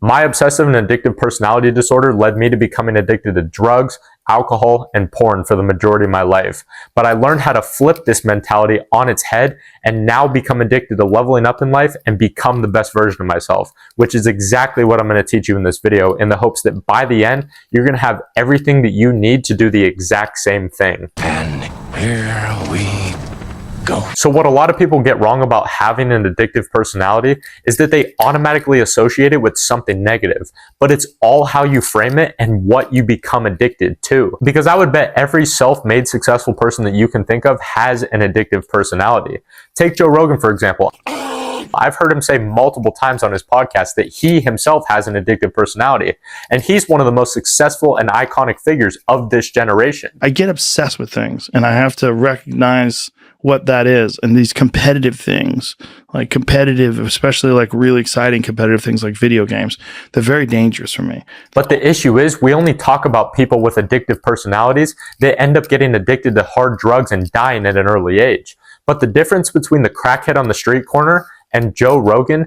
My obsessive and addictive personality disorder led me to becoming addicted to drugs, alcohol, and porn for the majority of my life. But I learned how to flip this mentality on its head and now become addicted to leveling up in life and become the best version of myself, which is exactly what I'm going to teach you in this video, in the hopes that by the end, you're going to have everything that you need to do the exact same thing. And here we go. So what a lot of people get wrong about having an addictive personality is that they automatically associate it with something negative, but it's all how you frame it and what you become addicted to. Because I would bet every self-made successful person that you can think of has an addictive personality. Take Joe Rogan, for example. I've heard him say multiple times on his podcast that he himself has an addictive personality, and he's one of the most successful and iconic figures of this generation. I get obsessed with things, and I have to recognize what that is. And these competitive things, like competitive, especially like really exciting competitive things like video games, they're very dangerous for me. But the issue is we only talk about people with addictive personalities that end up getting addicted to hard drugs and dying at an early age. But the difference between the crackhead on the street corner and Joe Rogan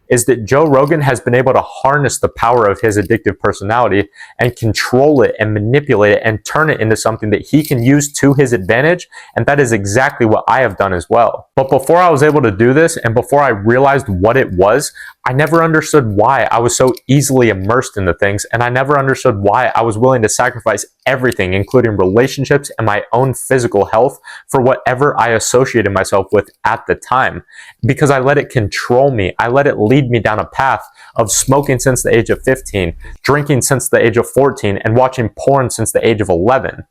is that Joe Rogan has been able to harness the power of his addictive personality and control it and manipulate it and turn it into something that he can use to his advantage. And that is exactly what I have done as well. But before I was able to do this, and before I realized what it was, I never understood why I was so easily immersed into things, and I never understood why I was willing to sacrifice everything, including relationships and my own physical health, for whatever I associated myself with at the time. Because I let it control me. I let it lead me down a path of smoking since the age of 15, drinking since the age of 14, and watching porn since the age of 11.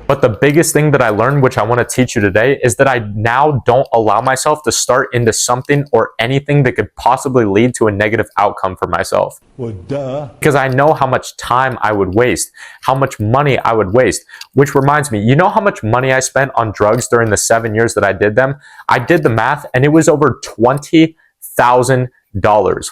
But the biggest thing that I learned, which I want to teach you today, is that I now don't allow myself to start into something or anything that could possibly lead to a negative outcome for myself. Well, duh. Because I know how much time I would waste, how much money I would waste. Which reminds me, you know how much money I spent on drugs during the 7 years that I did them? I did the math, and it was over $20,000.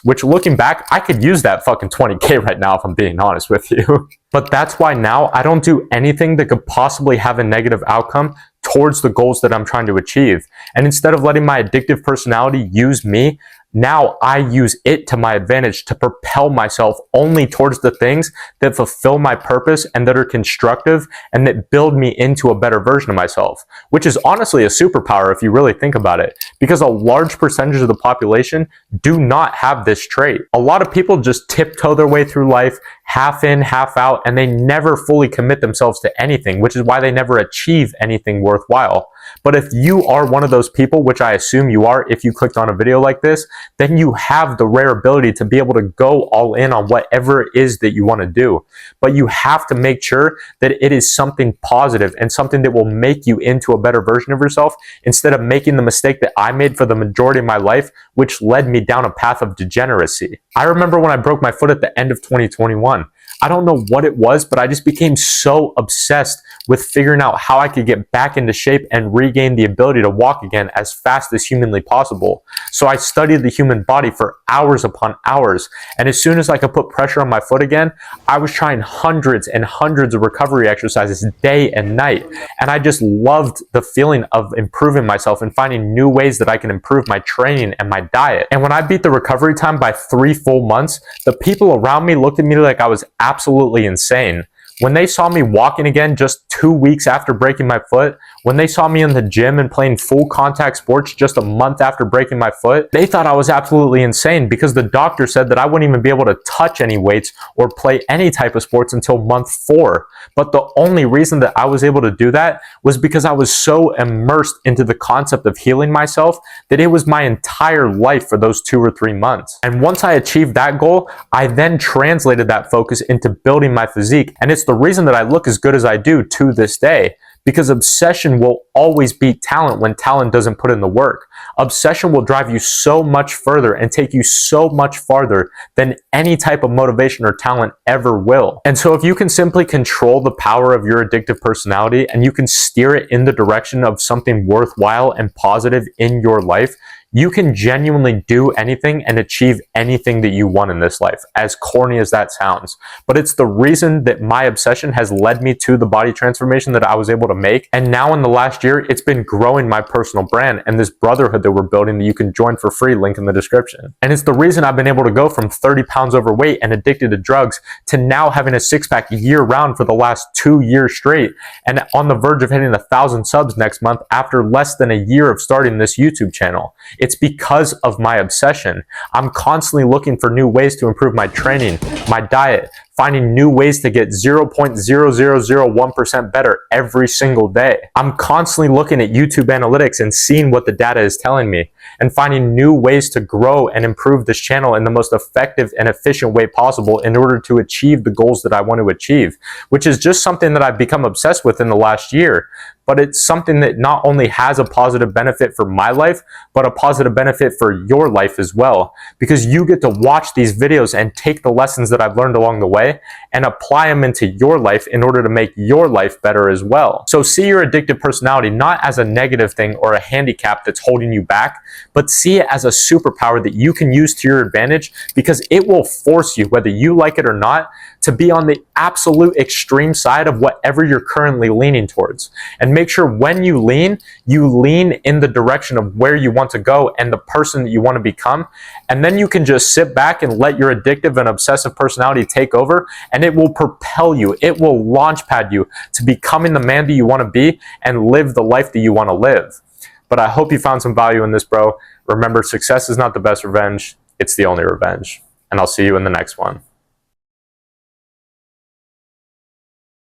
Which, looking back, I could use that fucking 20K right now if I'm being honest with you. But that's why now I don't do anything that could possibly have a negative outcome towards the goals that I'm trying to achieve. And instead of letting my addictive personality use me, now I use it to my advantage to propel myself only towards the things that fulfill my purpose and that are constructive and that build me into a better version of myself, which is honestly a superpower if you really think about it, because a large percentage of the population do not have this trait. A lot of people just tiptoe their way through life, half in, half out, and they never fully commit themselves to anything, which is why they never achieve anything worthwhile. But if you are one of those people, which I assume you are if you clicked on a video like this, then you have the rare ability to be able to go all in on whatever it is that you want to do. But you have to make sure that it is something positive and something that will make you into a better version of yourself, instead of making the mistake that I made for the majority of my life, which led me down a path of degeneracy. I remember when I broke my foot at the end of 2021. I don't know what it was, but I just became so obsessed with figuring out how I could get back into shape and regain the ability to walk again as fast as humanly possible. So I studied the human body for hours upon hours. And as soon as I could put pressure on my foot again, I was trying hundreds and hundreds of recovery exercises day and night. And I just loved the feeling of improving myself and finding new ways that I can improve my training and my diet. And when I beat the recovery time by 3 full months, the people around me looked at me like I was absolutely insane. When they saw me walking again just 2 weeks after breaking my foot, when they saw me in the gym and playing full contact sports just a month after breaking my foot, they thought I was absolutely insane, because the doctor said that I wouldn't even be able to touch any weights or play any type of sports until month 4. But the only reason that I was able to do that was because I was so immersed into the concept of healing myself that it was my entire life for those 2 or 3 months. And once I achieved that goal, I then translated that focus into building my physique. And it's the reason that I look as good as I do to this day. Because obsession will always beat talent when talent doesn't put in the work. Obsession will drive you so much further and take you so much farther than any type of motivation or talent ever will. And so if you can simply control the power of your addictive personality and you can steer it in the direction of something worthwhile and positive in your life, You can genuinely do anything and achieve anything that you want in this life, as corny as that sounds. But it's the reason that my obsession has led me to the body transformation that I was able to make. And now in the last year, it's been growing my personal brand and this brotherhood that we're building that you can join for free, link in the description. And it's the reason I've been able to go from 30 pounds overweight and addicted to drugs to now having a six-pack year round for the last 2 years straight, and on the verge of hitting 1,000 subs next month after less than a year of starting this YouTube channel. It's because of my obsession. I'm constantly looking for new ways to improve my training, my diet, finding new ways to get 0.0001% better every single day. I'm constantly looking at YouTube analytics and seeing what the data is telling me and finding new ways to grow and improve this channel in the most effective and efficient way possible in order to achieve the goals that I want to achieve, which is just something that I've become obsessed with in the last year. But it's something that not only has a positive benefit for my life, but a positive benefit for your life as well, because you get to watch these videos and take the lessons that I've learned along the way and apply them into your life in order to make your life better as well. So see your addictive personality not as a negative thing or a handicap that's holding you back, but see it as a superpower that you can use to your advantage, because it will force you, whether you like it or not, to be on the absolute extreme side of whatever you're currently leaning towards. And make sure when you lean in the direction of where you want to go and the person that you want to become. And then you can just sit back and let your addictive and obsessive personality take over, and it will propel you. It will launchpad you to becoming the man that you want to be and live the life that you want to live. But I hope you found some value in this, bro. Remember, success is not the best revenge. It's the only revenge. And I'll see you in the next one.